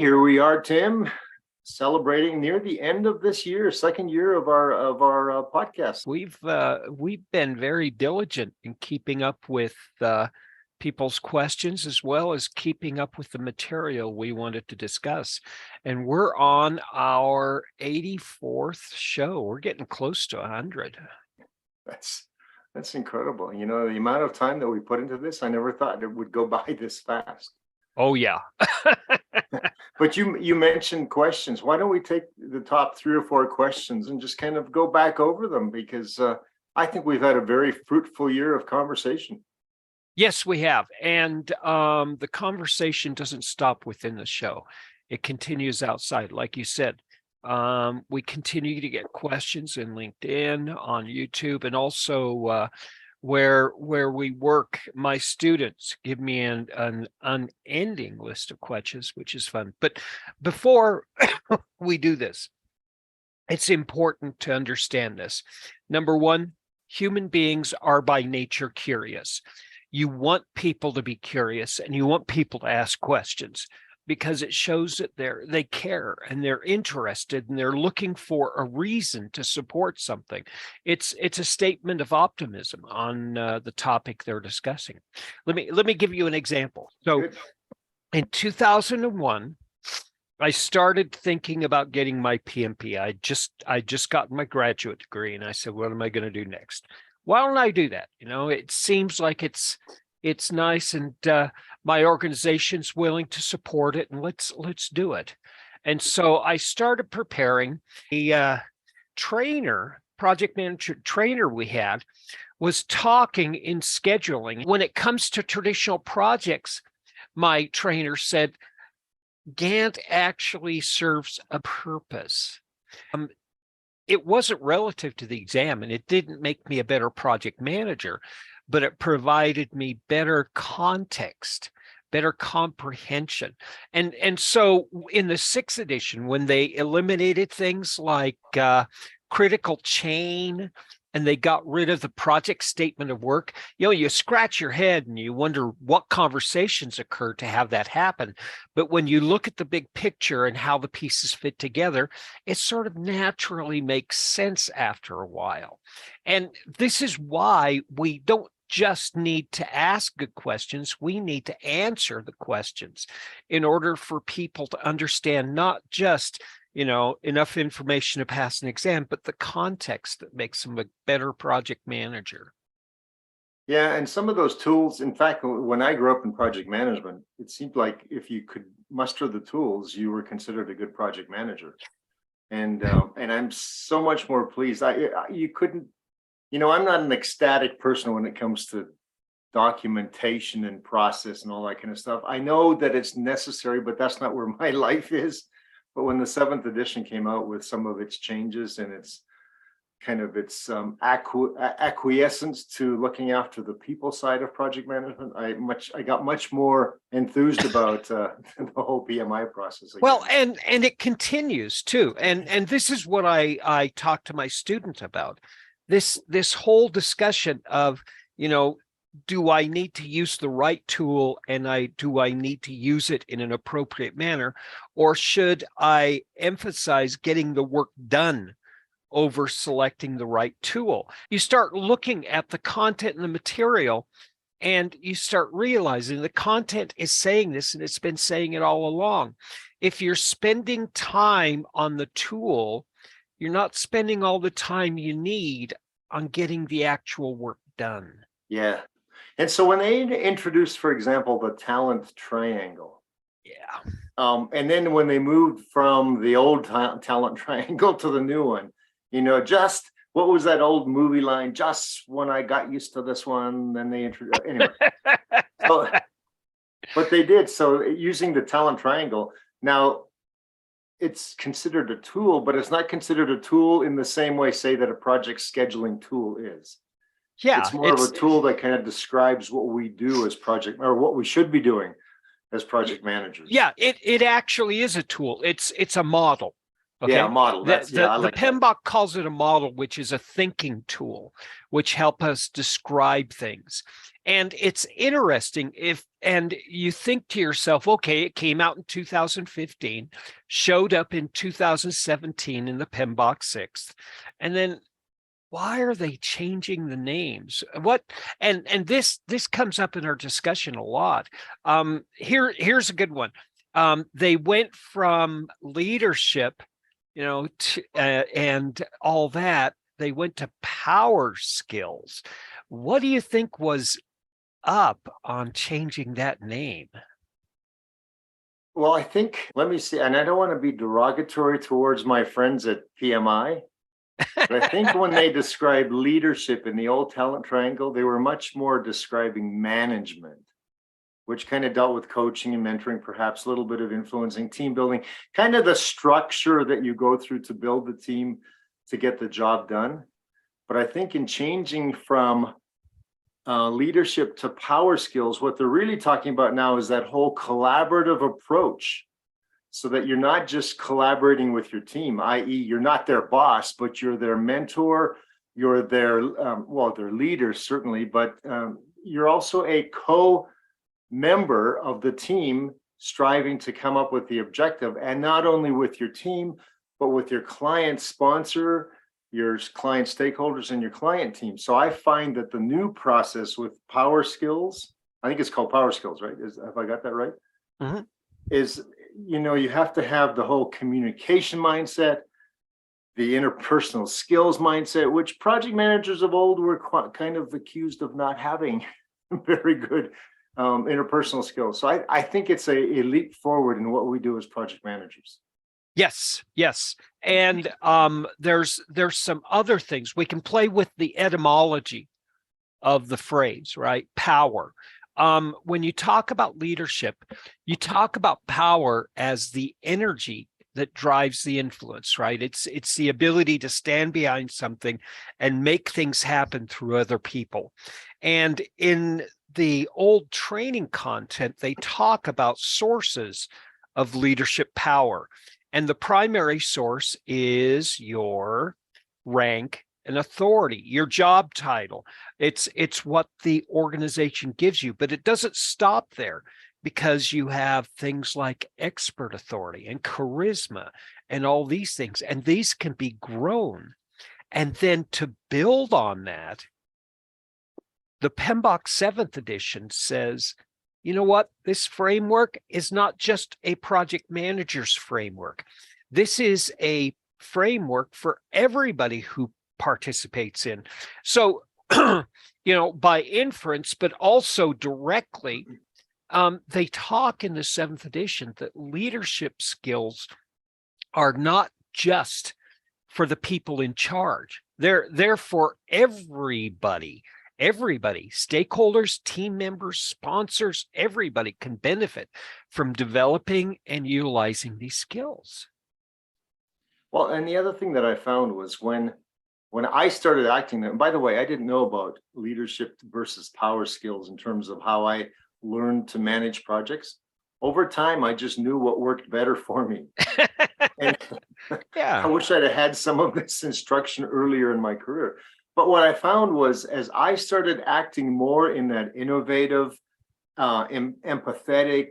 Here we are, Tim, celebrating near the end of this year, second year of our podcast. We've been very diligent in keeping up with people's questions, as well as keeping up with the material we wanted to discuss. And we're on our 84th show. We're getting close to 100. That's incredible. You know, the amount of time that we put into this, I never thought it would go by this fast. Oh, yeah. But you mentioned questions. Why don't we take the top 3 or 4 questions and just kind of go back over them? Because I think we've had a very fruitful year of conversation. Yes, we have. And the conversation doesn't stop within the show. It continues outside. Like you said, we continue to get questions in LinkedIn, on YouTube, and also where we work. My students give me an unending list of questions, which is fun. But before we do this, it's important to understand this. Number one, human beings are by nature curious. You want people to be curious, and you want people to ask questions, because it shows that they care and they're interested and they're looking for a reason to support something. It's a statement of optimism on the topic they're discussing. Let me give you an example. So in 2001, I started thinking about getting my PMP. I just got my graduate degree, and I said, what am I going to do next? Why don't I do that? You know, it seems like it's nice, and my organization's willing to support it, and let's do it. And so I started preparing. A project manager trainer we had was talking in scheduling. When it comes to traditional projects, my trainer said, Gantt actually serves a purpose. It wasn't relative to the exam, and it didn't make me a better project manager, but it provided me better context, better comprehension. And so in the 6th edition, when they eliminated things like critical chain, and they got rid of the project statement of work, you scratch your head and you wonder what conversations occurred to have that happen. But when you look at the big picture and how the pieces fit together, it sort of naturally makes sense after a while. And this is why we don't just need to ask good questions. We need to answer the questions in order for people to understand not just enough information to pass an exam, but the context that makes them a better project manager. Yeah, and some of those tools, in fact, when I grew up in project management, it seemed like if you could muster the tools, you were considered a good project manager. And I'm so much more pleased. You couldn't, I'm not an ecstatic person when it comes to documentation and process and all that kind of stuff. I know that it's necessary, but that's not where my life is. But when the 7th edition came out with some of its changes and its kind of its acquiescence to looking after the people side of project management, I got much more enthused about the whole PMI process again. Well, and it continues too. And this is what I talk to my students about. This whole discussion of, do I need to use the right tool, and do I need to use it in an appropriate manner, or should I emphasize getting the work done over selecting the right tool? You start looking at the content and the material, and you start realizing the content is saying this, and it's been saying it all along. If you're spending time on the tool, you're not spending all the time you need on getting the actual work done. Yeah. And so when they introduced, for example, the talent triangle. Yeah. And then when they moved from the old talent triangle to the new one, just what was that old movie line? Just when I got used to this one, then they introduced, anyway. But they did. So using the talent triangle, now it's considered a tool, but it's not considered a tool in the same way, say, that a project scheduling tool is. Yeah, it's more of a tool that kind of describes what we do as or what we should be doing as project managers. Yeah, it actually is a tool. It's a model. Okay? Yeah, a model. The PMBOK calls it a model, which is a thinking tool, which help us describe things. And it's interesting and you think to yourself, okay, it came out in 2015, showed up in 2017 in the PMBOK 6th, and then why are they changing the names? What and this comes up in our discussion a lot. Here's a good one. They went from leadership, to, and all that. They went to power skills. What do you think was up on changing that name? Well, I think, let me see, and I don't want to be derogatory towards my friends at PMI, but I think when they described leadership in the old talent triangle, they were much more describing management, which kind of dealt with coaching and mentoring, perhaps a little bit of influencing, team building, kind of the structure that you go through to build the team to get the job done. But I think in changing from leadership to power skills, what they're really talking about now is that whole collaborative approach, so that you're not just collaborating with your team, i.e. you're not their boss, but you're their mentor, you're their, their leader certainly, but you're also a co-member of the team striving to come up with the objective, and not only with your team, but with your client sponsor, your client stakeholders, and your client team. So I find that the new process with power skills, I think it's called power skills, right? Have I got that right? Mhm. Is, you have to have the whole communication mindset, the interpersonal skills mindset, which project managers of old were kind of accused of not having very good interpersonal skills. So I think it's a leap forward in what we do as project managers. Yes. And there's some other things. We can play with the etymology of the phrase, right? Power. When you talk about leadership, you talk about power as the energy that drives the influence, right? It's the ability to stand behind something and make things happen through other people. And in the old training content, they talk about sources of leadership power. And the primary source is your rank and authority, your job title. It's what the organization gives you, but it doesn't stop there, because you have things like expert authority and charisma and all these things, and these can be grown. And then to build on that, the PMBOK 7th edition says, you know what? This framework is not just a project manager's framework. This is a framework for everybody who participates in. So, by inference, but also directly, they talk in the 7th edition that leadership skills are not just for the people in charge. They're for everybody. Everybody, stakeholders, team members, sponsors, everybody can benefit from developing and utilizing these skills. Well, and the other thing that I found was when I started acting, and by the way, I didn't know about leadership versus power skills in terms of how I learned to manage projects. Over time, I just knew what worked better for me. And Yeah. I wish I'd have had some of this instruction earlier in my career. But what I found was, as I started acting more in that innovative, empathetic,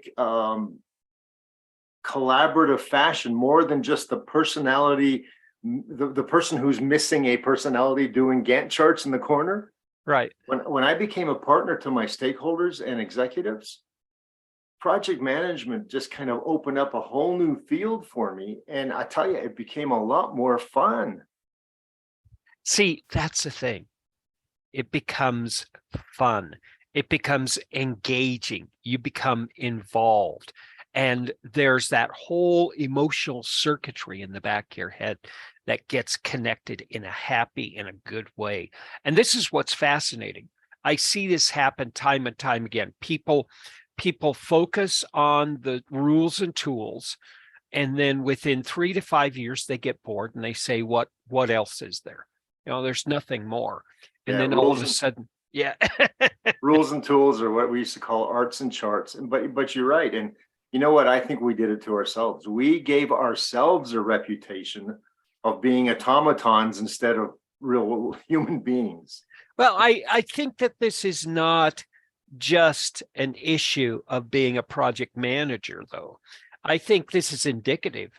collaborative fashion, more than just the personality, the person who's missing a personality doing Gantt charts in the corner. Right. When I became a partner to my stakeholders and executives, project management just kind of opened up a whole new field for me. And I tell you, it became a lot more fun. See, that's the thing. It becomes fun. It becomes engaging. You become involved. And there's that whole emotional circuitry in the back of your head that gets connected in a happy and a good way. And this is what's fascinating. I see this happen time and time again. People focus on the rules and tools, and then within 3 to 5 years, they get bored and they say, what else is there? There's nothing more. And then all of a sudden, rules and tools are what we used to call arts and charts. But you're right. And you know what? I think we did it to ourselves. We gave ourselves a reputation of being automatons instead of real human beings. Well, I think that this is not just an issue of being a project manager, though. I think this is indicative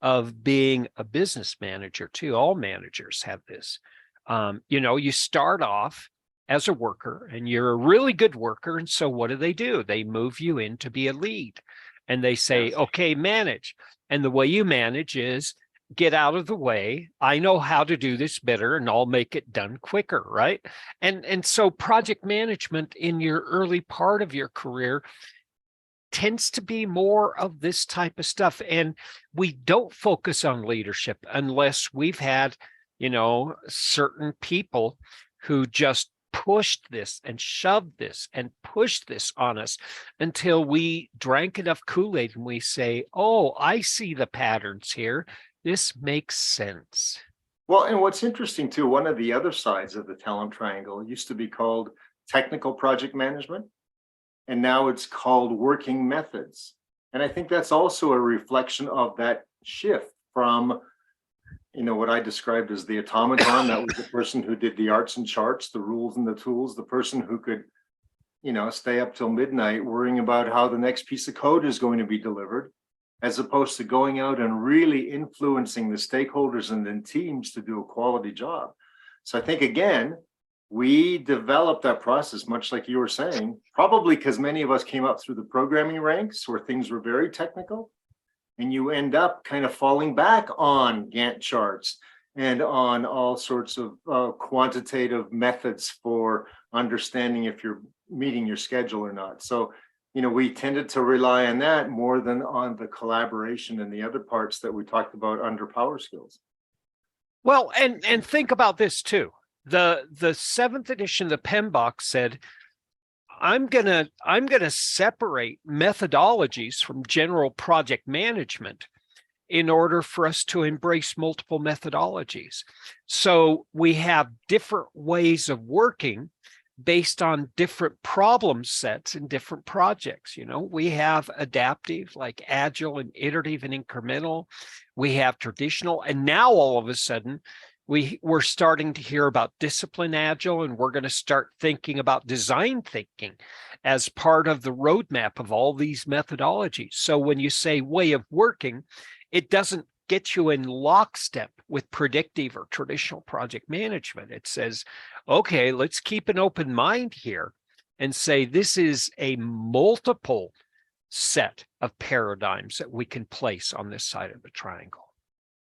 of being a business manager too. All managers have this. You start off as a worker and you're a really good worker. And so what do? They move you in to be a lead and they say, Yes. okay, manage. And the way you manage is get out of the way. I know how to do this better and I'll make it done quicker, right? And so project management in your early part of your career tends to be more of this type of stuff. And we don't focus on leadership unless we've had, certain people who just pushed this and shoved this and pushed this on us until we drank enough Kool-Aid and we say, oh, I see the patterns here. This makes sense. Well, and what's interesting too, one of the other sides of the talent triangle used to be called technical project management, and now it's called working methods. And I think that's also a reflection of that shift from, what I described as the automaton. That was the person who did the arts and charts, the rules and the tools, the person who could, stay up till midnight worrying about how the next piece of code is going to be delivered, as opposed to going out and really influencing the stakeholders and then teams to do a quality job. So I think, again, we developed that process, much like you were saying, probably because many of us came up through the programming ranks where things were very technical, and you end up kind of falling back on Gantt charts and on all sorts of quantitative methods for understanding if you're meeting your schedule or not. So, we tended to rely on that more than on the collaboration and the other parts that we talked about under power skills. Well, and think about this too. The 7th edition of the PMBOK said, I'm gonna separate methodologies from general project management in order for us to embrace multiple methodologies. So we have different ways of working based on different problem sets in different projects. We have adaptive, like agile and iterative and incremental. We have traditional, and now all of a sudden we're starting to hear about discipline agile, and we're going to start thinking about design thinking as part of the roadmap of all these methodologies. So when you say way of working, it doesn't get you in lockstep with predictive or traditional project management. It says, okay, let's keep an open mind here and say this is a multiple set of paradigms that we can place on this side of the triangle.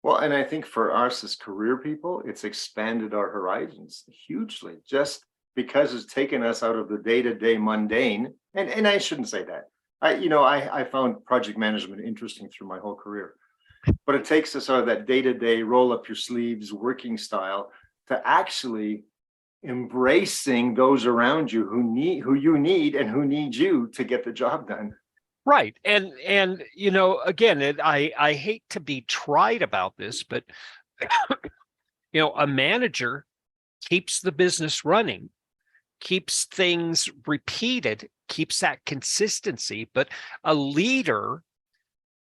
Well, and I think for us as career people, it's expanded our horizons hugely, just because it's taken us out of the day-to-day mundane. And I shouldn't say that. I found project management interesting through my whole career, but it takes us out of that day-to-day roll up your sleeves working style to actually embracing those around you who you need and who need you to get the job done. Right. And again, I hate to be trite about this, but a manager keeps the business running, keeps things repeated, keeps that consistency, but a leader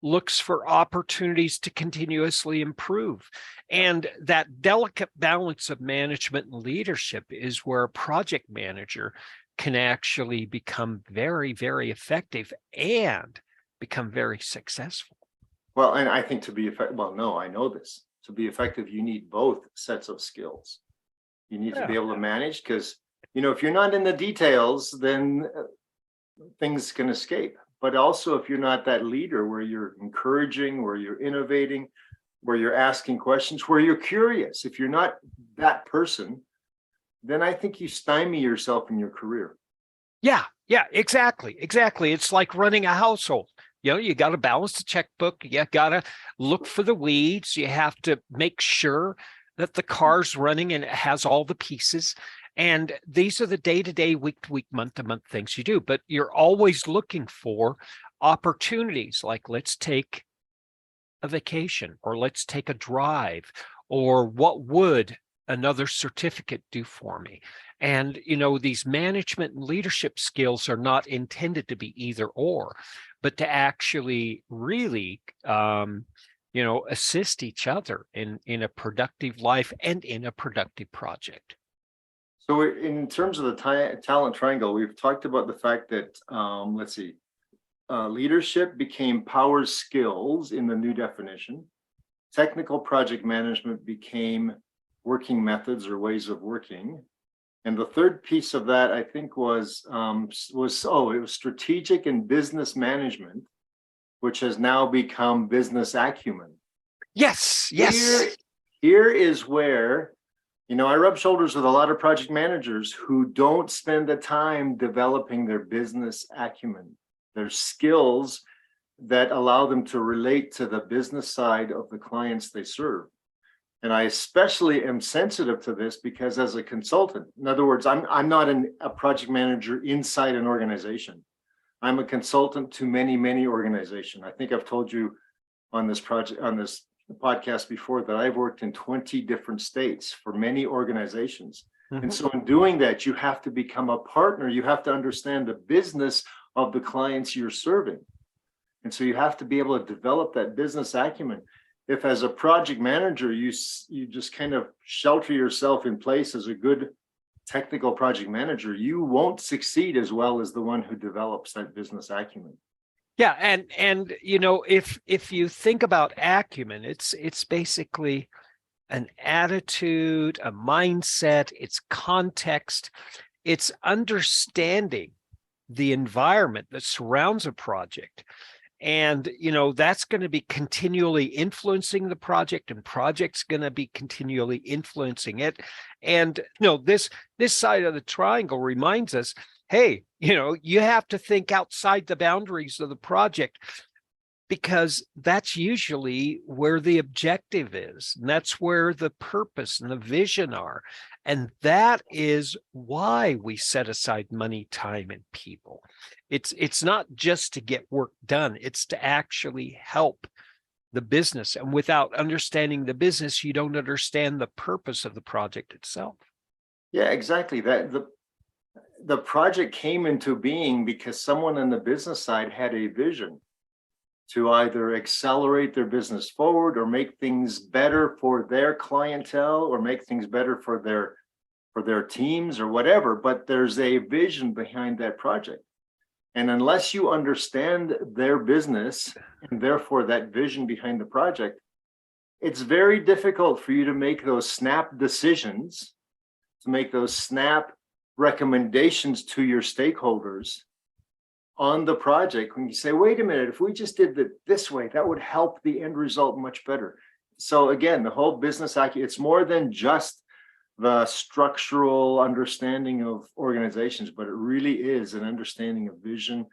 looks for opportunities to continuously improve. And that delicate balance of management and leadership is where a project manager can actually become very, very effective and become very successful. Well, and I think to be effective, I know this. To be effective, you need both sets of skills. You need to be able to manage, because, if you're not in the details, then things can escape. But also, if you're not that leader where you're encouraging, where you're innovating, where you're asking questions, where you're curious, if you're not that person, then I think you stymie yourself in your career. Yeah, exactly. It's like running a household. You got to balance the checkbook. You got to look for the weeds. You have to make sure that the car's running and it has all the pieces. And these are the day-to-day, week-to-week, month-to-month things you do. But you're always looking for opportunities, like let's take a vacation, or let's take a drive, or what would another certificate do for me? And, these management and leadership skills are not intended to be either or, but to actually really, assist each other in a productive life and in a productive project. So in terms of the talent triangle, we've talked about the fact that, let's see, leadership became power skills in the new definition. Technical project management became working methods or ways of working. And the third piece of that, I think, was it was strategic and business management, which has now become business acumen. Yes, Here is where, I rub shoulders with a lot of project managers who don't spend the time developing their business acumen, their skills that allow them to relate to the business side of the clients they serve. And I especially am sensitive to this because as a consultant, in other words, I'm not a project manager inside an organization. I'm a consultant to many, many organizations. I think I've told you on this podcast before that I've worked in 20 different states for many organizations. Mm-hmm. And so in doing that, you have to become a partner. You have to understand the business of the clients you're serving. And so you have to be able to develop that business acumen. If as a project manager, you just kind of shelter yourself in place as a good technical project manager, you won't succeed as well as the one who develops that business acumen. Yeah, and if you think about acumen, it's basically an attitude, a mindset, it's context, it's understanding the environment that surrounds a project. And, that's going to be continually influencing the project, and project's going to be continually influencing it. And, this side of the triangle reminds us, hey, you have to think outside the boundaries of the project, because that's usually where the objective is. And that's where the purpose and the vision are. And that is why we set aside money, time, and people. It's not just to get work done. It's to actually help the business. And without understanding the business, you don't understand the purpose of the project itself. Yeah, exactly. That the project came into being because someone on the business side had a vision to either accelerate their business forward or make things better for their clientele or make things better for their teams or whatever. But there's a vision behind that project. And unless you understand their business and therefore that vision behind the project, it's very difficult for you to make those snap decisions, to make those snap recommendations to your stakeholders on the project when you say, wait a minute, if we just did it this way, that would help the end result much better. So again, the whole business acumen, it's more than just the structural understanding of organizations, but it really is an understanding of vision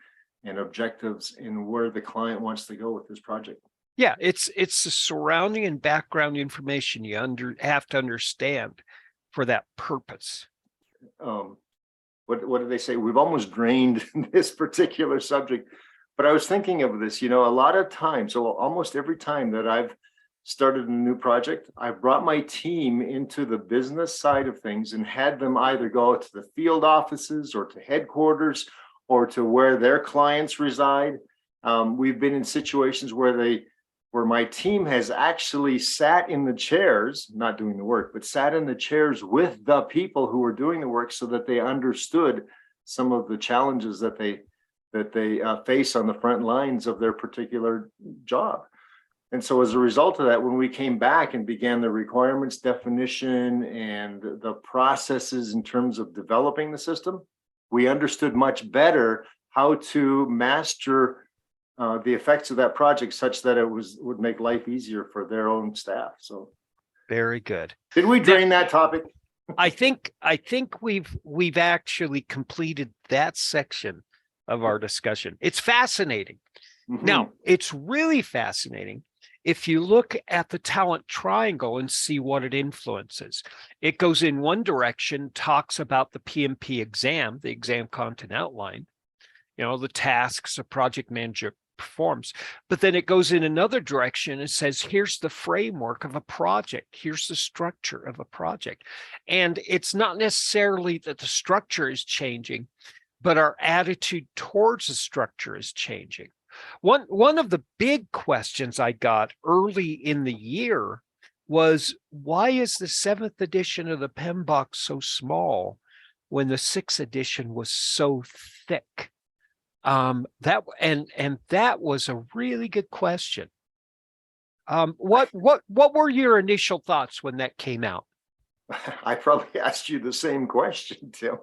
and objectives and where the client wants to go with this project. Yeah, it's the surrounding and background information you have to understand for that purpose. What do they say? We've almost drained this particular subject, but I was thinking of this, a lot of times, so almost every time that I've started a new project, I've brought my team into the business side of things and had them either go to the field offices or to headquarters or to where their clients reside. We've been in situations where my team has actually sat in the chairs, not doing the work, but sat in the chairs with the people who were doing the work so that they understood some of the challenges that they face on the front lines of their particular job. And so as a result of that, when we came back and began the requirements definition and the processes in terms of developing the system, we understood much better how to master the effects of that project such that it would make life easier for their own staff. So very good. Did we drain that topic? I think we've actually completed that section of our discussion. It's fascinating. Mm-hmm. Now, it's really fascinating if you look at the talent triangle and see what it influences. It goes in one direction, talks about the PMP exam, the exam content outline, the tasks a project manager performs. But then it goes in another direction and says, here's the framework of a project. Here's the structure of a project. And it's not necessarily that the structure is changing, but our attitude towards the structure is changing. One of the big questions I got early in the year was, why is the 7th edition of the PMBOK so small when the 6th edition was so thick? That was a really good question. What were your initial thoughts when that came out? I probably asked you the same question, Tim.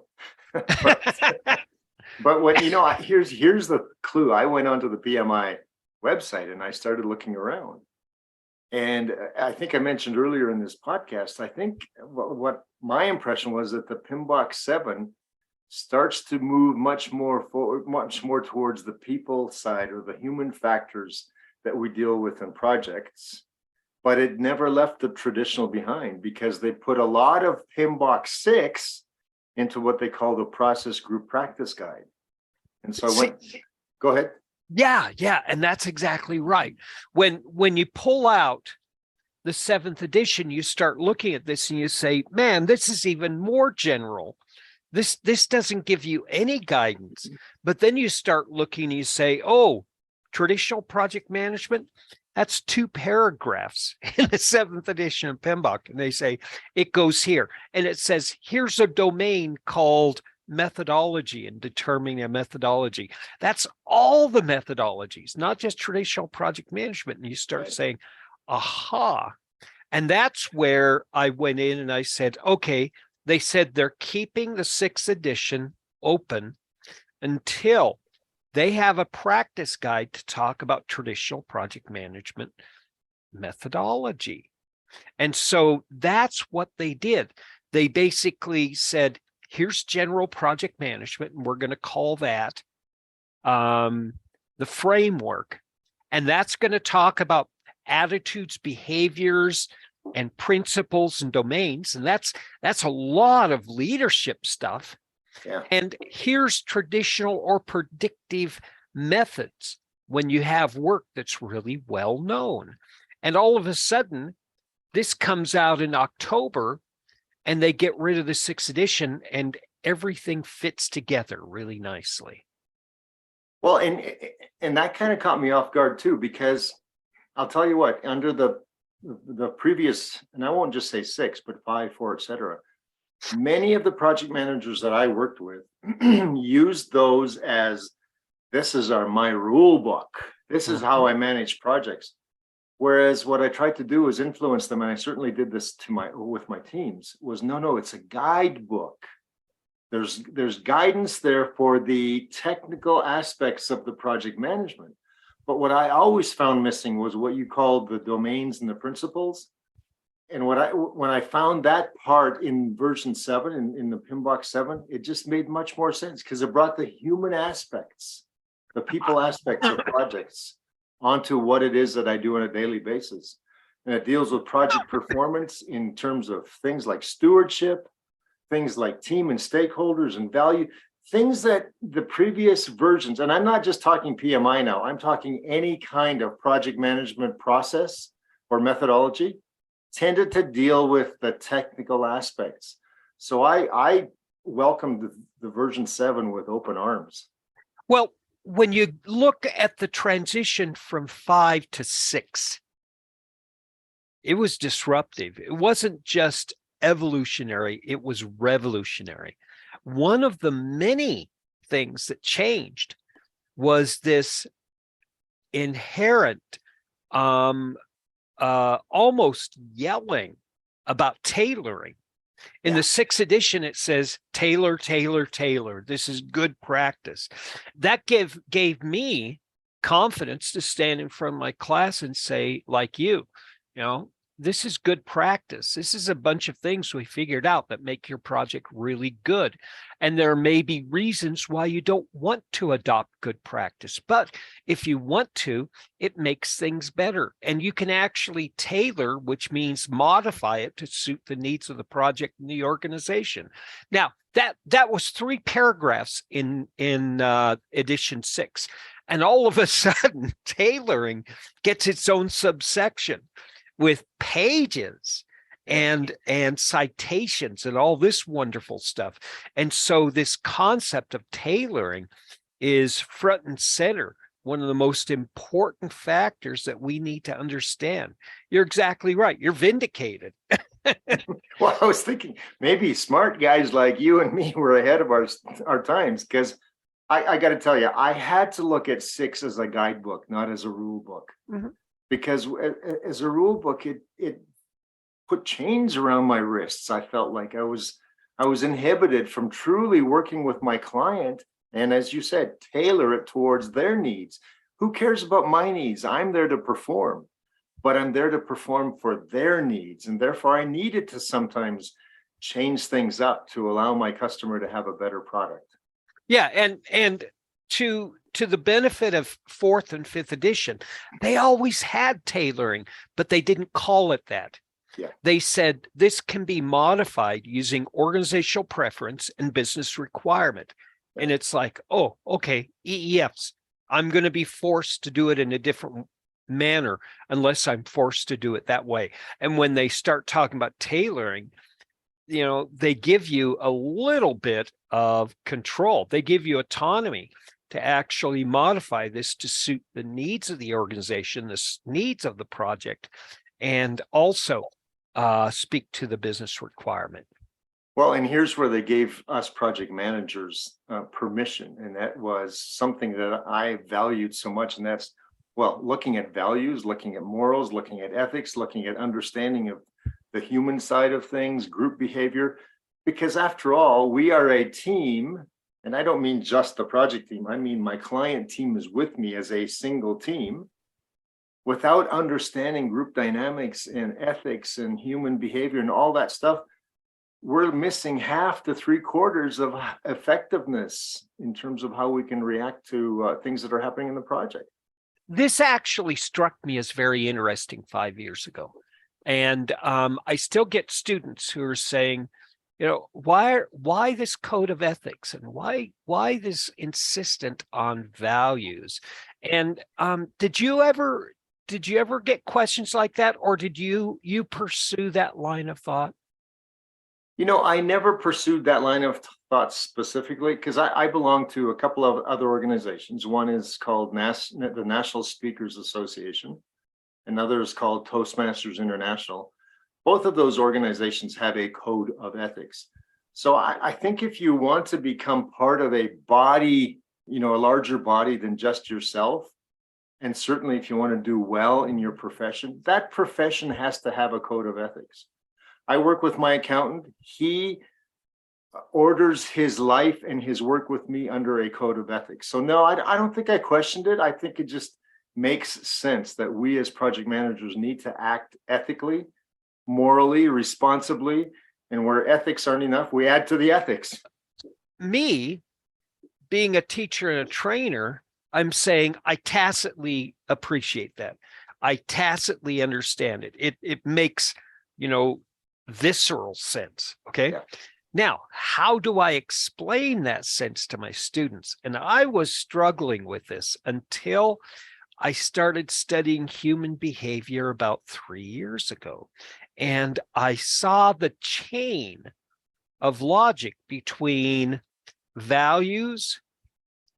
But when here's the clue. I went onto the PMI website and I started looking around. And I think I mentioned earlier in this podcast, I think what my impression was that the PMBOK 7 starts to move much more forward, much more towards the people side or the human factors that we deal with in projects. But it never left the traditional behind, because they put a lot of PMBOK 6 into what they call the process group practice guide. And so go ahead. Yeah, and that's exactly right. When you pull out the 7th edition, you start looking at this and you say, man, this is even more general. This doesn't give you any guidance. But then you start looking and you say, oh, traditional project management, that's 2 paragraphs in the 7th edition of PMBOK. And they say, it goes here. And it says, here's a domain called methodology and determining a methodology. That's all the methodologies, not just traditional project management. And you start saying, aha. And that's where I went in and I said, okay, they said they're keeping the 6th edition open until they have a practice guide to talk about traditional project management methodology. And so that's what they did. They basically said, here's general project management, and we're going to call that the framework. And that's going to talk about attitudes, behaviors, and principles and domains. And that's a lot of leadership stuff. Yeah. And here's traditional or predictive methods when you have work that's really well known. And all of a sudden, this comes out in October, and they get rid of the 6th edition, and everything fits together really nicely. Well, and that kind of caught me off guard too, because I'll tell you what, under the previous, and I won't just say 6, but 5, 4, etc. Many of the project managers that I worked with used those as, this is my rule book. This is how I manage projects. Whereas what I tried to do was influence them, and I certainly did this with my teams, was no, it's a guidebook. There's guidance there for the technical aspects of the project management. But what I always found missing was what you called the domains and the principles. And when I found that part in version 7, in the PMBOK 7, it just made much more sense, because it brought the human aspects, the people aspects of projects onto what it is that I do on a daily basis. And it deals with project performance in terms of things like stewardship, things like team and stakeholders and value, things that the previous versions, and I'm not just talking PMI now, I'm talking any kind of project management process or methodology, tended to deal with the technical aspects. So I welcomed the version 7 with open arms. Well, when you look at the transition from 5 to 6, it was disruptive. It wasn't just evolutionary, it was revolutionary. One of the many things that changed was this inherent almost yelling about tailoring. In the 6th edition, it says, tailor, tailor, tailor. This is good practice. That gave me confidence to stand in front of my class and say, like you know, this is good practice. This is a bunch of things we figured out that make your project really good. And there may be reasons why you don't want to adopt good practice, but if you want to, it makes things better. And you can actually tailor, which means modify it to suit the needs of the project and the organization. Now, that was 3 paragraphs in edition 6. And all of a sudden, tailoring gets its own subsection with pages and citations and all this wonderful stuff. And so this concept of tailoring is front and center one of the most important factors that we need to understand. You're exactly right. You're vindicated. Well, I was thinking maybe smart guys like you and me were ahead of our times, because I got to tell you, I had to look at 6 as a guidebook, not as a rule book. Mhm. Because as a rule book, it put chains around my wrists. I felt like I was inhibited from truly working with my client. And as you said, tailor it towards their needs. Who cares about my needs? I'm there to perform, but I'm there to perform for their needs. And therefore I needed to sometimes change things up to allow my customer to have a better product. Yeah, and to the benefit of 4th and 5th edition, they always had tailoring, but they didn't call it that. Yeah. They said this can be modified using organizational preference and business requirement. And it's like, oh, okay, EEFs. I'm going to be forced to do it in a different manner unless I'm forced to do it that way. And when they start talking about tailoring, they give you a little bit of control. They give you autonomy to actually modify this to suit the needs of the organization, the needs of the project, and also speak to the business requirement. Well, and here's where they gave us project managers permission. And that was something that I valued so much. And that's, well, looking at values, looking at morals, looking at ethics, looking at understanding of the human side of things, group behavior. Because after all, we are a team. And I don't mean just the project team. I mean, my client team is with me as a single team. Without understanding group dynamics and ethics and human behavior and all that stuff, we're missing half to 3/4 of effectiveness in terms of how we can react to things that are happening in the project. This actually struck me as very interesting 5 years ago. And I still get students who are saying, why this code of ethics, and why this insistent on values? And did you ever get questions like that, or did you pursue that line of thought? I never pursued that line of thought specifically, because I belong to a couple of other organizations. One is called the National Speakers Association. Another is called Toastmasters International. Both of those organizations have a code of ethics. So I think if you want to become part of a body, a larger body than just yourself, and certainly if you want to do well in your profession, that profession has to have a code of ethics. I work with my accountant. He orders his life and his work with me under a code of ethics. So no, I don't think I questioned it. I think it just makes sense that we as project managers need to act ethically, morally, responsibly, and where ethics aren't enough, we add to the ethics. Me, being a teacher and a trainer, I'm saying I tacitly appreciate that. I tacitly understand it. It makes, visceral sense. Okay. Yeah. Now, how do I explain that sense to my students? And I was struggling with this until I started studying human behavior about 3 years ago. And I saw the chain of logic between values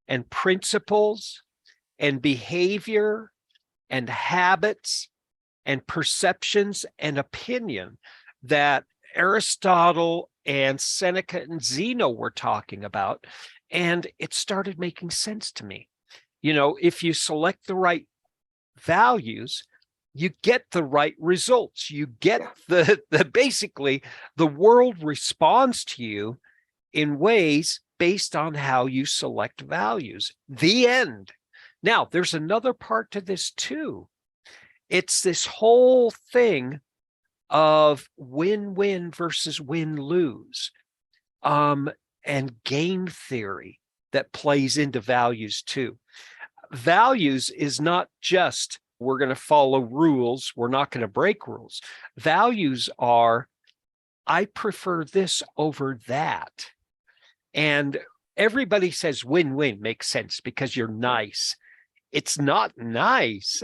and principles and behavior and habits and perceptions and opinion that Aristotle and Seneca and Zeno were talking about. And it started making sense to me. If you select the right values, you get the right results. You get the basically the world responds to you in ways based on how you select values. The end. Now, there's another part to this too. It's this whole thing of win-win versus win-lose, and game theory that plays into values too. Values is not just we're going to follow rules, we're not going to break rules. Values are, I prefer this over that. And everybody says win-win makes sense because you're nice. It's not nice.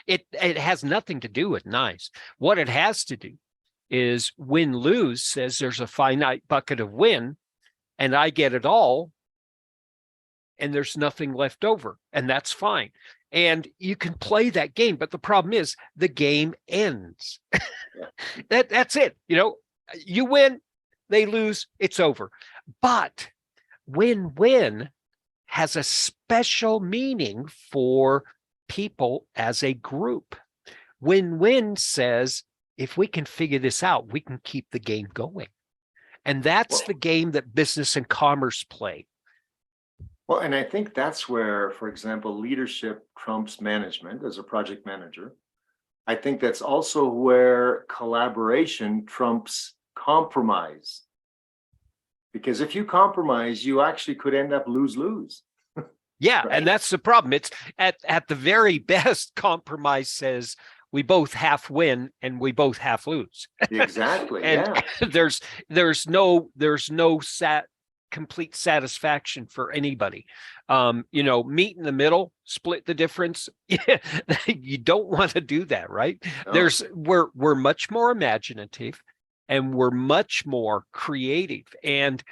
It has nothing to do with nice. What it has to do is win-lose says there's a finite bucket of win and I get it all. and there's nothing left over, and that's fine. And you can play that game, but the problem is the game ends. That's it. You win, they lose, it's over. But win-win has a special meaning for people as a group. Win-win says, if we can figure this out, we can keep the game going. And that's the game that business and commerce play. Well, and I think that's where, for example, leadership trumps management as a project manager. I think that's also where collaboration trumps compromise. Because if you compromise, you actually could end up lose-lose. Yeah, Right. and that's the problem. It's at the very best, compromise says we both half win and we both half lose. Exactly. And Yeah. there's no complete satisfaction for anybody. Meet in the middle, split the difference. You don't want to do that, right? No. We're much more imaginative and we're much more creative, and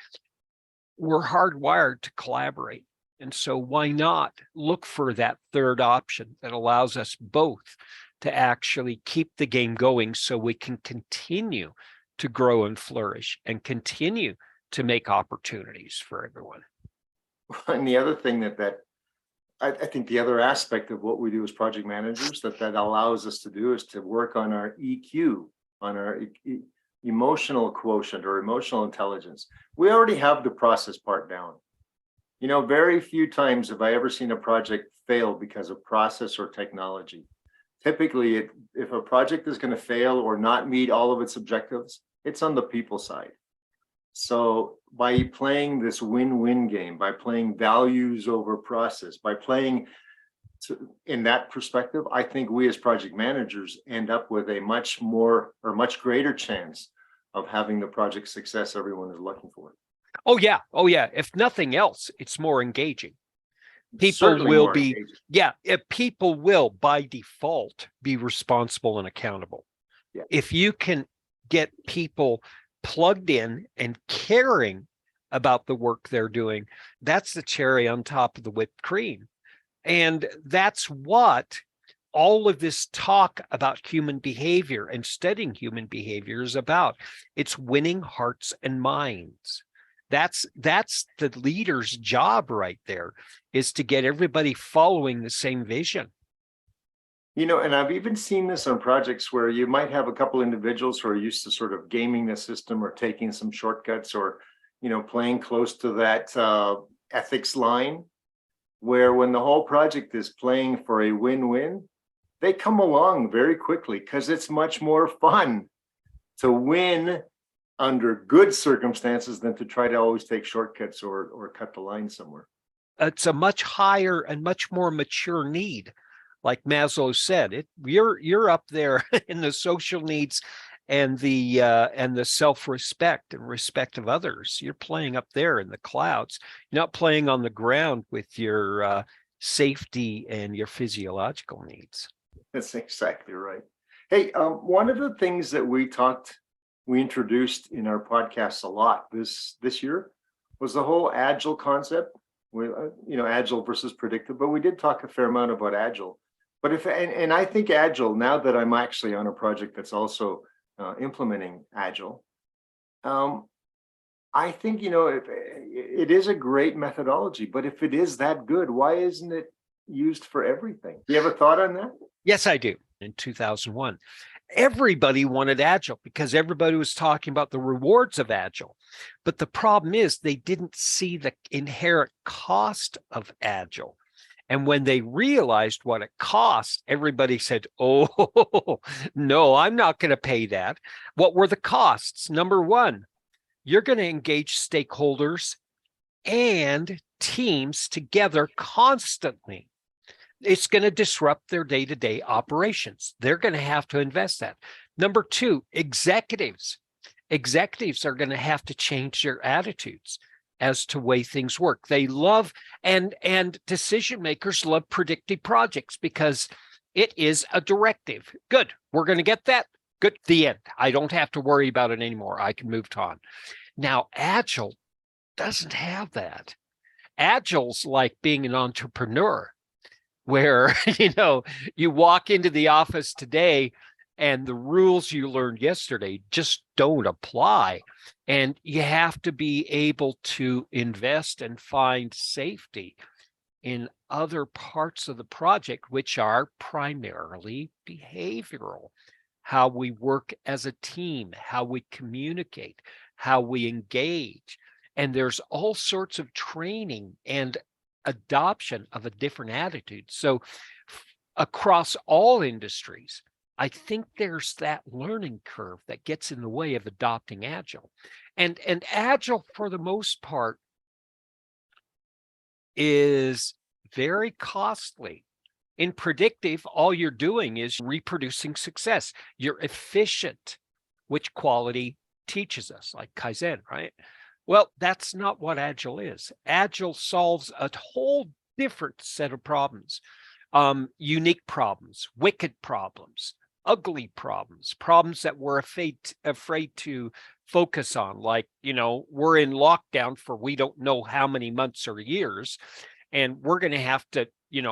we're hardwired to collaborate. And so why not look for that third option that allows us both to actually keep the game going so we can continue to grow and flourish and continue to make opportunities for everyone. And the other thing that I think the other aspect of what we do as project managers that allows us to do is to work on our EQ, on our emotional quotient or emotional intelligence. We already have the process part down. Very few times have I ever seen a project fail because of process or technology. Typically, if a project is going to fail or not meet all of its objectives, it's on the people side. So by playing this win-win game, by playing values over process, by playing in that perspective, I think we as project managers end up with a much greater chance of having the project success everyone is looking for. Oh yeah. If nothing else, it's more engaging. People Certainly will more be, engaging. if people will by default be responsible and accountable. Yeah. If you can get people plugged in and caring about the work they're doing, that's the cherry on top of the whipped cream. And that's what all of this talk about human behavior and studying human behavior is about. It's winning hearts and minds. That's the leader's job right there, is to get everybody following the same vision. And I've even seen this on projects where you might have a couple individuals who are used to sort of gaming the system or taking some shortcuts or, playing close to that ethics line, where when the whole project is playing for a win-win, they come along very quickly because it's much more fun to win under good circumstances than to try to always take shortcuts or cut the line somewhere. It's a much higher and much more mature need. Like Maslow said, you're up there in the social needs and the self-respect and respect of others. You're playing up there in the clouds. You're not playing on the ground with your safety and your physiological needs. That's exactly right. Hey, one of the things that we introduced in our podcasts a lot this year was the whole agile concept. Agile versus predictive, but we did talk a fair amount about agile. But and I think agile, now that I'm actually on a project that's also implementing agile, I think it is a great methodology. But if it is that good, why isn't it used for everything? Do you have a thought on that? Yes, I do. In 2001, everybody wanted agile because everybody was talking about the rewards of agile. But the problem is they didn't see the inherent cost of agile. And when they realized what it cost, everybody said, oh, no, I'm not going to pay that. What were the costs? Number one, you're going to engage stakeholders and teams together constantly. It's going to disrupt their day-to-day operations. They're going to have to invest that. Number two, executives. Executives are going to have to change their attitudes as to way things work. They love, and decision makers love predictive projects because it is a directive. Good, we're going to get that. Good, the end. I don't have to worry about it anymore. I can move on. Now, Agile doesn't have that. Agile's like being an entrepreneur, where you walk into the office today and the rules you learned yesterday just don't apply, and you have to be able to invest and find safety in other parts of the project, which are primarily behavioral: how we work as a team, how we communicate, how we engage. And there's all sorts of training and adoption of a different attitude. So across all industries, I think there's that learning curve that gets in the way of adopting Agile. And Agile, for the most part, is very costly. In predictive, all you're doing is reproducing success. You're efficient, which quality teaches us, like Kaizen, right? Well, that's not what Agile is. Agile solves a whole different set of problems, unique problems, wicked problems, ugly problems, problems that we're afraid to focus on. Like, we're in lockdown for we don't know how many months or years, and we're going to have to,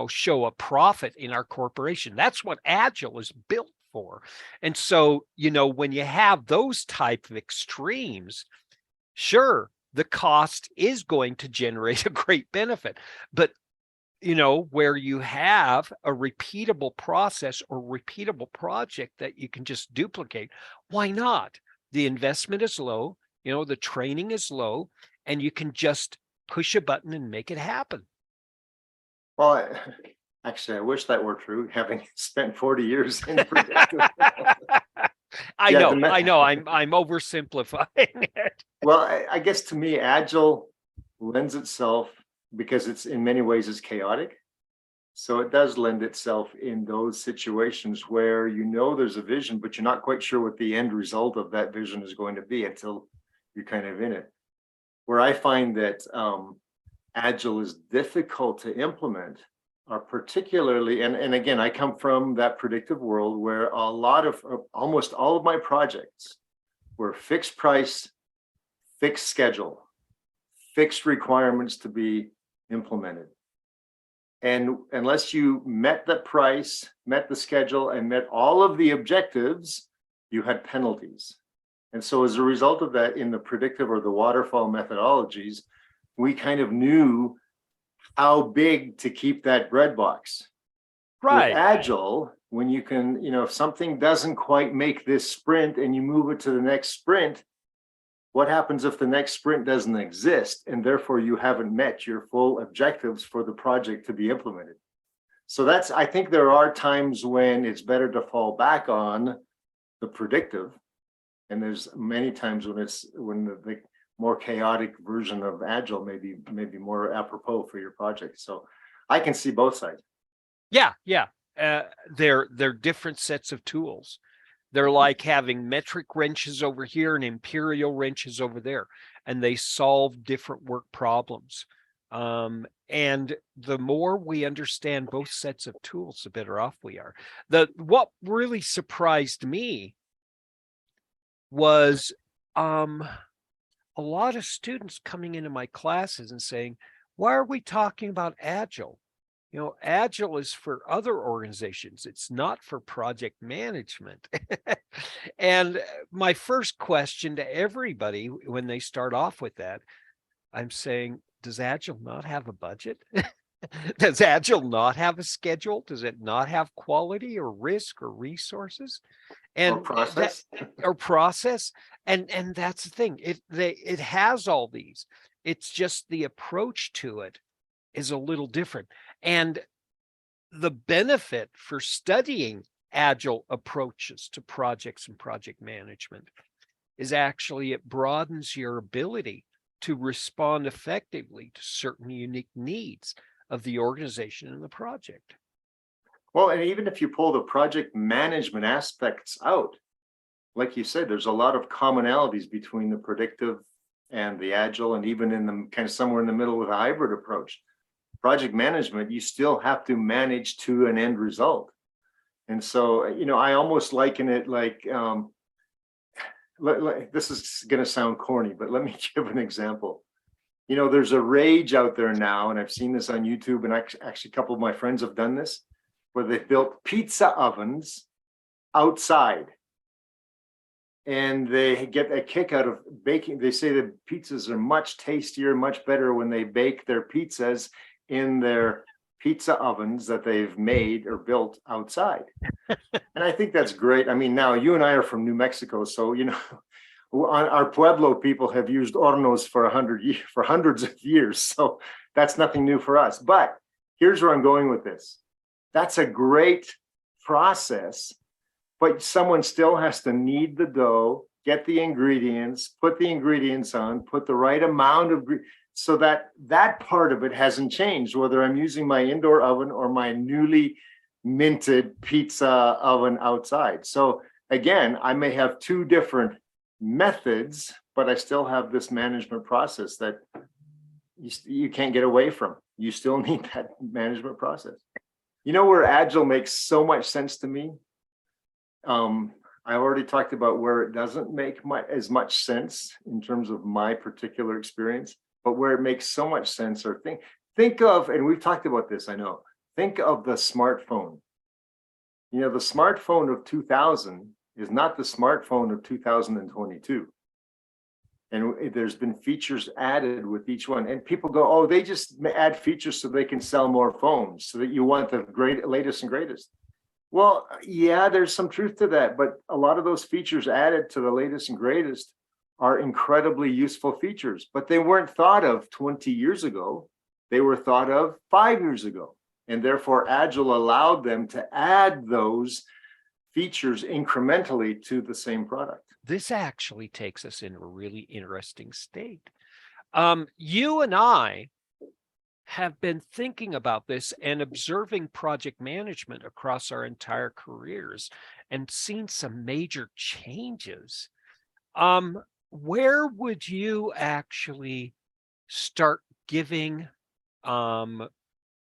show a profit in our corporation. That's what Agile is built for. And so, when you have those type of extremes, sure, the cost is going to generate a great benefit. But, where you have a repeatable process or repeatable project that you can just duplicate, why not? The investment is low, the training is low, and you can just push a button and make it happen. Well, actually, I wish that were true, having spent 40 years in predictive. I Yeah, know, I'm oversimplifying it. Well, I guess to me, Agile lends itself, because it's in many ways is chaotic. So it does lend itself in those situations where there's a vision, but you're not quite sure what the end result of that vision is going to be until you're kind of in it. Where I find that Agile is difficult to implement are particularly, and again, I come from that predictive world where almost all of my projects were fixed price, fixed schedule, fixed requirements to be implemented. And unless you met the price, met the schedule, and met all of the objectives, you had penalties. And so as a result of that, in the predictive or the waterfall methodologies, we kind of knew how big to keep that breadbox. Right. With Agile, when you can, if something doesn't quite make this sprint and you move it to the next sprint, what happens if the next sprint doesn't exist and therefore you haven't met your full objectives for the project to be implemented? So I think there are times when it's better to fall back on the predictive, and there's many times when the more chaotic version of Agile may be more apropos for your project. So I can see both sides. Yeah. They're different sets of tools. They're like having metric wrenches over here and imperial wrenches over there, and they solve different work problems. And the more we understand both sets of tools, the better off we are. What really surprised me was a lot of students coming into my classes and saying, why are we talking about Agile? Agile is for other organizations. It's not for project management. And my first question to everybody when they start off with that, I'm saying, does Agile not have a budget? Does Agile not have a schedule? Does it not have quality or risk or resources? And process. And that's the thing. It has all these. It's just the approach to it is a little different. And the benefit for studying Agile approaches to projects and project management is actually it broadens your ability to respond effectively to certain unique needs of the organization and the project. Well, and even if you pull the project management aspects out, like you said, there's a lot of commonalities between the predictive and the Agile, and even in the kind of somewhere in the middle with a hybrid approach. Project management, you still have to manage to an end result. And so, I almost liken it like, this is going to sound corny, but let me give an example. there's a rage out there now, and I've seen this on YouTube, and actually a couple of my friends have done this, where they've built pizza ovens outside. And they get a kick out of baking. They say that pizzas are much tastier, much better when they bake their pizzas in their pizza ovens that they've made or built outside. And I think that's great. I mean, now you and I are from New Mexico, so our Pueblo people have used hornos for hundreds of years. So that's nothing new for us. But here's where I'm going with this. That's a great process, but someone still has to knead the dough, get the ingredients, put the ingredients on, put the right amount of, so that part of it hasn't changed, whether I'm using my indoor oven or my newly minted pizza oven outside. So again, I may have two different methods, but I still have this management process that you can't get away from. You still need that management process. Where Agile makes so much sense to me, I already talked about where it doesn't make as much sense in terms of my particular experience, but where it makes so much sense, or think of, and we've talked about this, I know, think of the smartphone. The smartphone of 2000 is not the smartphone of 2022. And there's been features added with each one. And people go, oh, they just add features so they can sell more phones, so that you want the latest and greatest. Well, yeah, there's some truth to that, but a lot of those features added to the latest and greatest are incredibly useful features, but they weren't thought of 20 years ago. They were thought of 5 years ago. And therefore, Agile allowed them to add those features incrementally to the same product. This actually takes us into a really interesting state. You and I have been thinking about this and observing project management across our entire careers and seen some major changes. Where would you actually start giving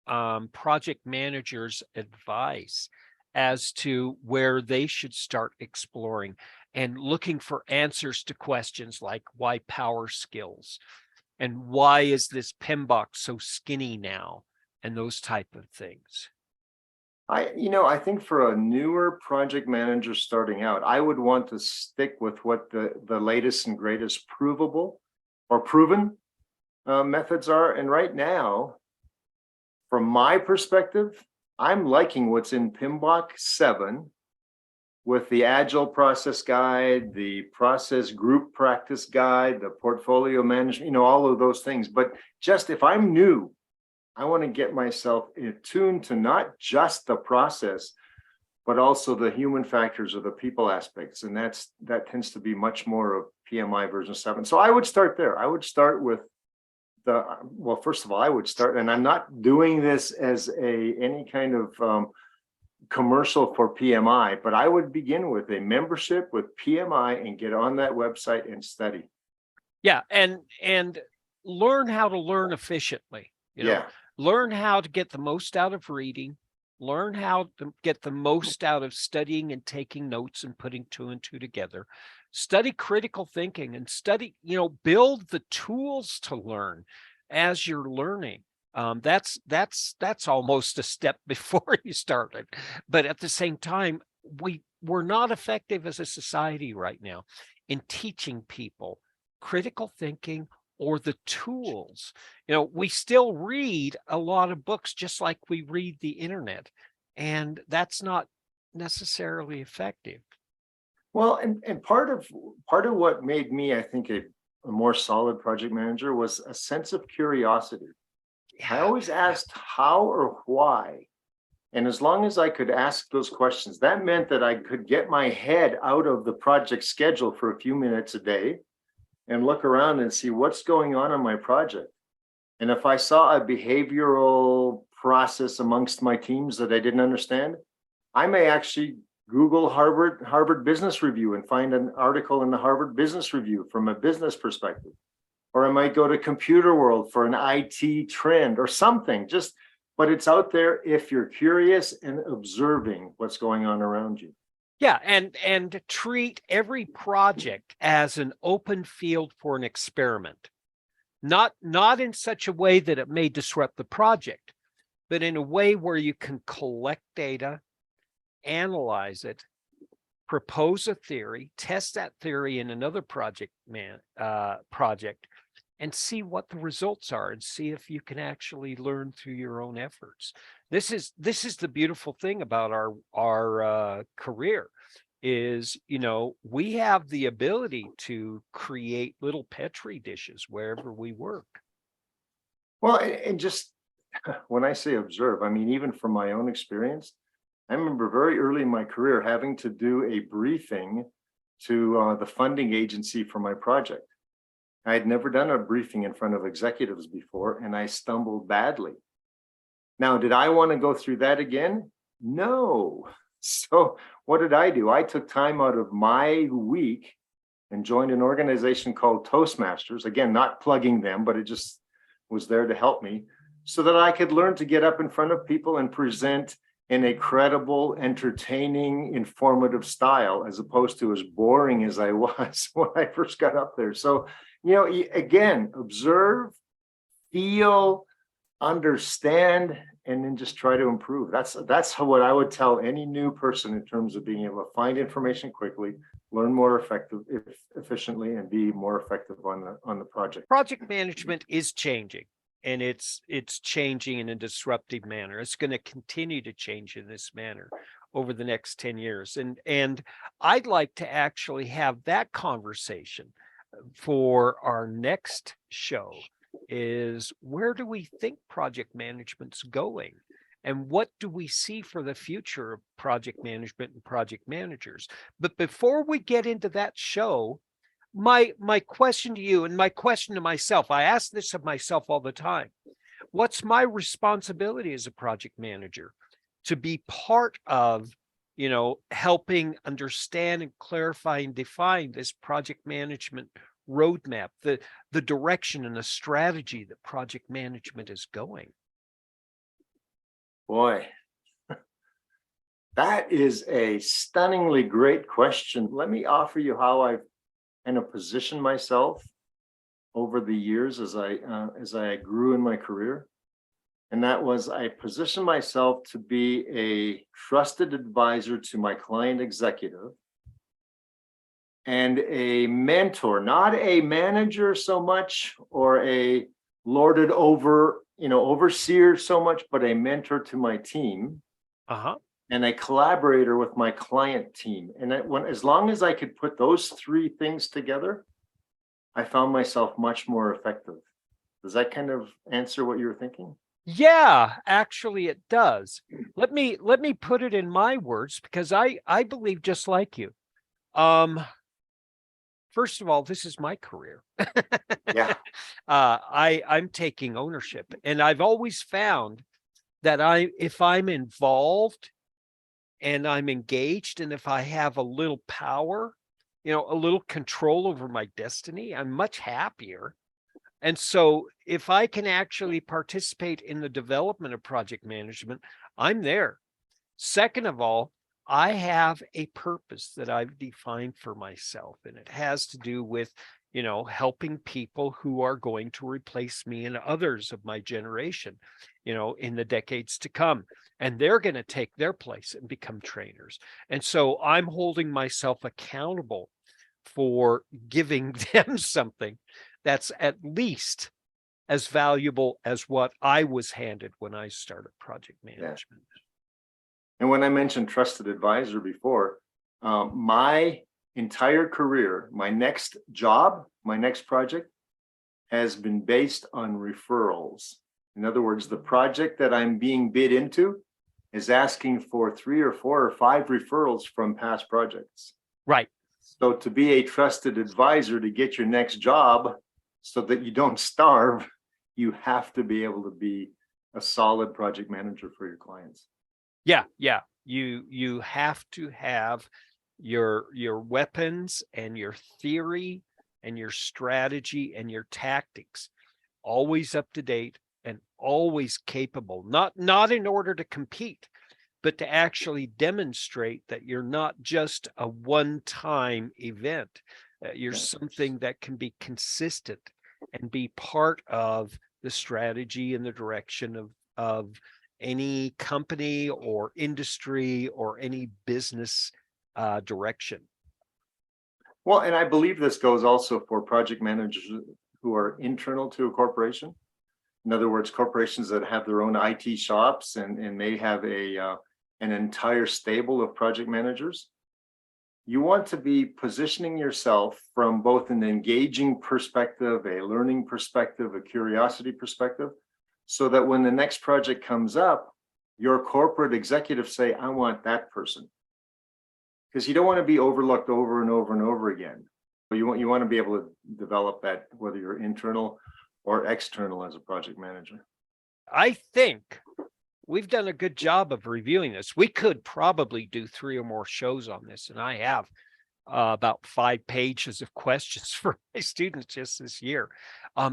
project managers advice as to where they should start exploring and looking for answers to questions like why power skills and why is this PMBOK so skinny now, and those type of things? I think for a newer project manager starting out, I would want to stick with what the latest and greatest provable or proven methods are. And right now, from my perspective, I'm liking what's in PMBOK 7 with the Agile process guide, the process group practice guide, the portfolio management, all of those things. But just if I'm new, I want to get myself attuned to not just the process, but also the human factors or the people aspects. And that tends to be much more of PMI version 7. So I would start there. I would start with first of all, I would start, and I'm not doing this as any kind of commercial for PMI, but I would begin with a membership with PMI and get on that website and study. Yeah, and learn how to learn efficiently. Learn how to get the most out of reading, learn how to get the most out of studying and taking notes and putting two and two together. Study critical thinking and study, build the tools to learn as you're learning. That's almost a step before you start it. But at the same time, we're not effective as a society right now in teaching people critical thinking or the tools. We still read a lot of books just like we read the internet, and that's not necessarily effective. Well, and part of what made me, I think, a more solid project manager was a sense of curiosity. I always asked how or why. And as long as I could ask those questions, that meant that I could get my head out of the project schedule for a few minutes a day and look around and see what's going on my project. And if I saw a behavioral process amongst my teams that I didn't understand, I may actually Google Harvard Business Review and find an article in the Harvard Business Review from a business perspective. Or I might go to Computer World for an IT trend or something, but it's out there if you're curious and observing what's going on around you. Yeah, and treat every project as an open field for an experiment. not in such a way that it may disrupt the project, but in a way where you can collect data, analyze it, propose a theory, test that theory in another project, and see what the results are, and see if you can actually learn through your own efforts. This is the beautiful thing about our career is, we have the ability to create little Petri dishes wherever we work. Well, and just when I say observe, I mean, even from my own experience, I remember very early in my career having to do a briefing to the funding agency for my project. I had never done a briefing in front of executives before, and I stumbled badly. Now, did I want to go through that again? No. So what did I do? I took time out of my week and joined an organization called Toastmasters. Again, not plugging them, but it just was there to help me so that I could learn to get up in front of people and present in a credible, entertaining, informative style, as opposed to as boring as I was when I first got up there. So, again, observe, feel, understand, and then just try to improve. That's what I would tell any new person in terms of being able to find information quickly, learn more efficiently, and be more effective on the project. Project management is changing. And it's changing in a disruptive manner. It's going to continue to change in this manner over the next 10 years. And I'd like to actually have that conversation for our next show is, where do we think project management's going? And what do we see for the future of project management and project managers? But before we get into that show, my question to you and my question to myself, I ask this of myself all the time. What's my responsibility as a project manager? To be part of, helping understand and clarify and define this project management roadmap, the direction and the strategy that project management is going. Boy, that is a stunningly great question. Let me offer you how I've kind of position myself over the years as I grew in my career. And that was, I positioned myself to be a trusted advisor to my client executive and a mentor, not a manager so much or a lorded over, overseer so much, but a mentor to my team. And a collaborator with my client team. And as long as I could put those three things together, I found myself much more effective. Does that kind of answer what you were thinking? Yeah, actually it does. Let me put it in my words, because I believe just like you. First of all, this is my career. Yeah. I'm taking ownership, and I've always found that if I'm involved and I'm engaged, and if I have a little power, a little control over my destiny, I'm much happier. And so if I can actually participate in the development of project management, I'm there. Second of all, I have a purpose that I've defined for myself, and it has to do with, helping people who are going to replace me and others of my generation, in the decades to come. And they're going to take their place and become trainers. And so I'm holding myself accountable for giving them something that's at least as valuable as what I was handed when I started project management. Yeah. And when I mentioned trusted advisor before, my entire career, my next job, my next project has been based on referrals. In other words, the project that I'm being bid into is asking for 3 or 4 or 5 referrals from past projects. Right. So to be a trusted advisor to get your next job so that you don't starve, you have to be able to be a solid project manager for your clients. Yeah. You have to have your weapons and your theory and your strategy and your tactics always up to date and always capable, not in order to compete, but to actually demonstrate that you're not just a one-time event. You're something that can be consistent and be part of the strategy and the direction of any company or industry or any business direction. Well, and I believe this goes also for project managers who are internal to a corporation. In other words, corporations that have their own IT shops and may have an entire stable of project managers. You want to be positioning yourself from both an engaging perspective, a learning perspective, a curiosity perspective, so that when the next project comes up, your corporate executives say, I want that person. Because you don't want to be overlooked over and over and over again. You want to be able to develop that, whether you're internal or external as a project manager. I think we've done a good job of reviewing this. We could probably do 3 or more shows on this, and I have about 5 pages of questions for my students just this year.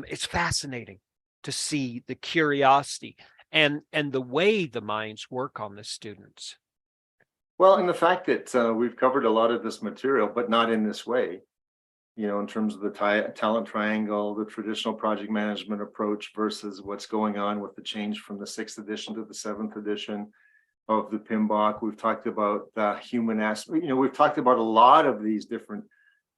It's fascinating to see the curiosity and the way the minds work on the students. Well, and the fact that we've covered a lot of this material, but not in this way, in terms of the talent triangle, the traditional project management approach versus what's going on with the change from the 6th edition to the 7th edition of the PMBOK. We've talked about the human aspect. We've talked about a lot of these different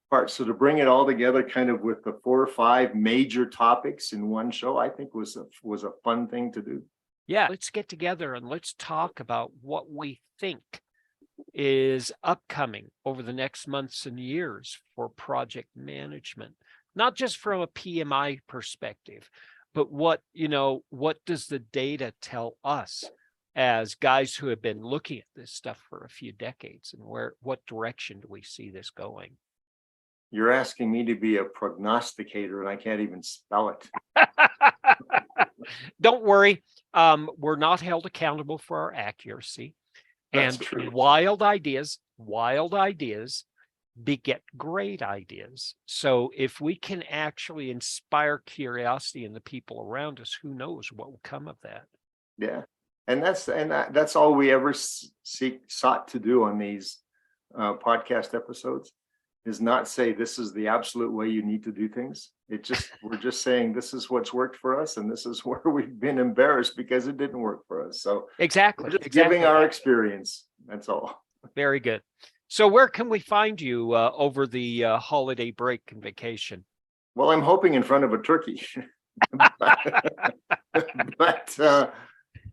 parts. So to bring it all together kind of with the 4 or 5 major topics in one show, I think was a fun thing to do. Yeah, let's get together and let's talk about what we think is upcoming over the next months and years for project management, not just from a PMI perspective, but what does the data tell us as guys who have been looking at this stuff for a few decades, and what direction do we see this going? You're asking me to be a prognosticator and I can't even spell it. Don't worry. We're not held accountable for our accuracy. That's And true. wild ideas beget great ideas. So if we can actually inspire curiosity in the people around us, who knows what will come of that? Yeah. And that's all we ever sought to do on these podcast episodes, is not say this is the absolute way you need to do things. We're just saying this is what's worked for us, and this is where we've been embarrassed because it didn't work for us. So exactly, we're just giving our experience. That's all. Very good. So where can we find you over the holiday break and vacation? Well, I'm hoping in front of a turkey, but I'm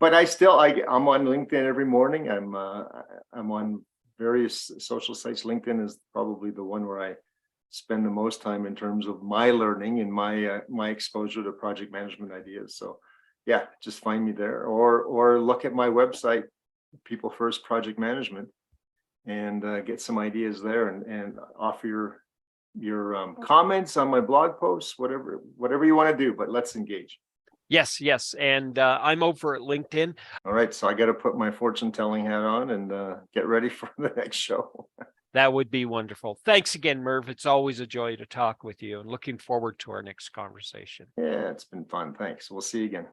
on LinkedIn every morning. I'm on various social sites. LinkedIn is probably the one where I spend the most time in terms of my learning and my exposure to project management ideas. So yeah, just find me there, or look at my website, People First Project Management, and get some ideas there, and offer your comments on my blog posts, whatever you want to do, but let's engage. Yes. And I'm over at LinkedIn. All right. So I got to put my fortune telling hat on and get ready for the next show. That would be wonderful. Thanks again, Merv. It's always a joy to talk with you, and looking forward to our next conversation. Yeah, it's been fun. Thanks. We'll see you again.